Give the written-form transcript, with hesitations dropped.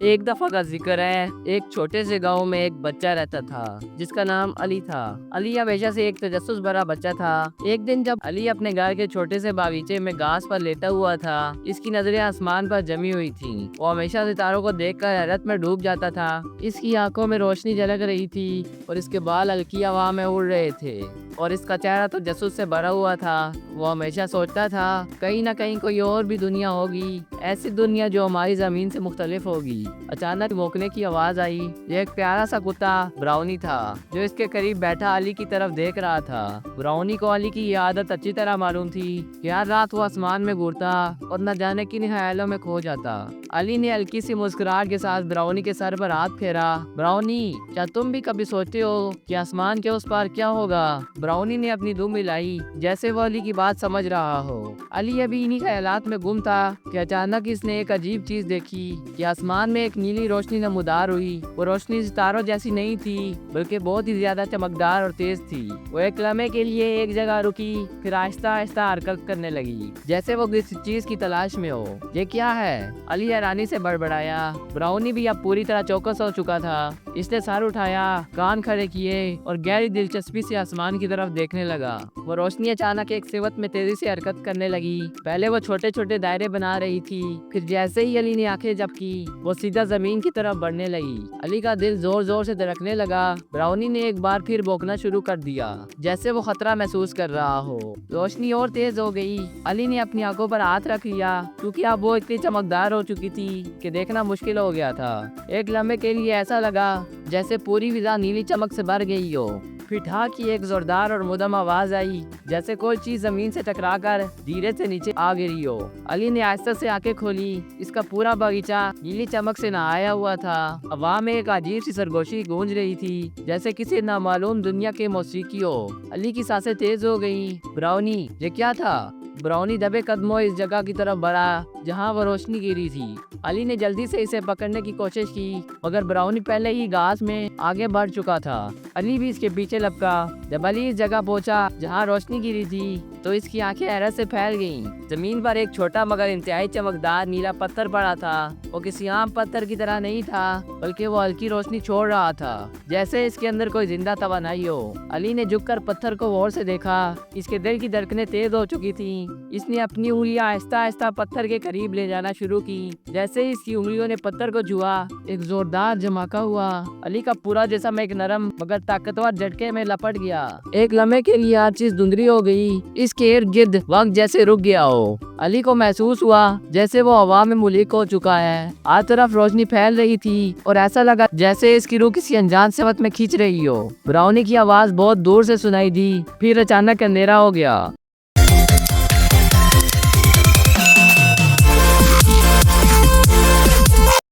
एक दफा का जिक्र है, एक छोटे से गांव में एक बच्चा रहता था जिसका नाम अली था। अली हमेशा से एक तजस्सुस भरा बच्चा था। एक दिन जब अली अपने घर के छोटे से बागीचे में घास पर लेटा हुआ था, इसकी नजरें आसमान पर जमी हुई थी। वो हमेशा सितारों को देखकर हैरत में डूब जाता था। इसकी आंखों में रोशनी झलक रही थी और इसके बाल हल्की हवा में उड़ रहे थे और इसका चेहरा तो जसूस से भरा हुआ था। वो हमेशा सोचता था कहीं ना कहीं कोई और भी दुनिया होगी, ऐसी दुनिया जो हमारी जमीन से मुख्तलिफ होगी। अचानक भौंकने की आवाज आई। ये एक प्यारा सा कुत्ता ब्राउनी था जो इसके करीब बैठा अली की तरफ देख रहा था। ब्राउनी को अली की ये आदत अच्छी तरह मालूम थी कि हर रात वो आसमान में घूरता और न जाने किन ख्यालों में खो जाता। अली ने हल्की सी मुस्कुराहट के साथ ब्राउनी के सर पर हाथ फेरा। ब्राउनी, क्या तुम भी कभी सोचते हो कि आसमान के उस पार क्या होगा? ब्राउनी ने अपनी दुम हिलाई जैसे वो अली की बात समझ रहा हो। अली अभी इन्हीं ख्यालात में गुम था कि अचानक इसने एक अजीब चीज देखी कि आसमान में एक नीली रोशनी नमूदार हुई। वो रोशनी सितारों जैसी नहीं थी बल्कि बहुत ही ज्यादा चमकदार और तेज थी। वो एक लम्हे के लिए एक जगह रुकी, फिर आहिस्ता आहिस्ता हरकत करने लगी जैसे वो किसी चीज की तलाश में हो। ये क्या है? अली हैरानी से बड़बड़ाया। ब्राउनी भी अब पूरी तरह चौकस हो चुका था। इसने सर उठाया, कान खड़े किए और गहरी दिलचस्पी से आसमान की तरफ देखने लगा। वो रोशनी अचानक एक सिवत में तेजी से हरकत करने लगी। पहले वो छोटे छोटे दायरे बना रही थी, फिर जैसे ही अली ने आंखें झपकी वो सीधा जमीन की तरफ बढ़ने लगी। अली का दिल जोर जोर से धड़कने लगा। ब्राउनी ने एक बार फिर भौंकना शुरू कर दिया जैसे वो खतरा महसूस कर रहा हो। रोशनी और तेज हो गई। अली ने अपनी आंखों पर हाथ रख लिया क्योंकि अब वो इतनी चमकदार हो चुकी थी कि देखना मुश्किल हो गया था। एक लम्हे के लिए ऐसा लगा जैसे पूरी फिजा नीली चमक से भर गई हो। फिर ठाक की एक जोरदार और मुदम आवाज आई जैसे कोई चीज जमीन से टकराकर धीरे से नीचे आ गिरी हो। अली ने आहिस्ता से आंखें खोली। इसका पूरा बगीचा नीली चमक से नहाया हुआ था। हवा में एक अजीब सी सरगोशी गूंज रही थी जैसे किसी नामालूम दुनिया के मौसीकी हो। अली की सांसें तेज हो गई। ब्राउनी, ये क्या था? ब्राउनी दबे कदमों इस जगह की तरफ बढ़ा जहां वो रोशनी गिरी थी। अली ने जल्दी से इसे पकड़ने की कोशिश की मगर ब्राउनी पहले ही घास में आगे बढ़ चुका था। अली भी इसके पीछे लपका। जब अली इस जगह पहुंचा जहां रोशनी गिरी थी तो इसकी आंखें हैरत से फैल गईं। जमीन पर एक छोटा मगर इंतहाई चमकदार नीला पत्थर पड़ा था। वो किसी आम पत्थर की तरह नहीं था बल्कि वो हल्की रोशनी छोड़ रहा था जैसे इसके अंदर कोई जिंदा तवानाई हो। अली ने झुककर पत्थर को गौर से देखा। इसके दिल की धड़कनें तेज हो चुकी थी। इसने अपनी उंगलियां आहिस्ता आहिस्ता पत्थर के करीब ले जाना शुरू की। जैसे ही इसकी उंगलियों ने पत्थर को छुआ एक जोरदार धमाका हुआ। अली का पूरा जिस्म एक नरम मगर ताकतवर झटके में लपट गया। एक लम्हे के लिए हर चीज धुंधली हो गई। इसके इर्द गिर्द वक्त जैसे रुक गया हो। अली को महसूस हुआ जैसे वो हवा में मुल्क हो चुका है। हर तरफ रोशनी फैल रही थी और ऐसा लगा जैसे इसकी रूह किसी अनजान सिवत में खींच रही हो। ब्राउनी की आवाज बहुत दूर से सुनाई दी। फिर अचानक अंधेरा हो गया।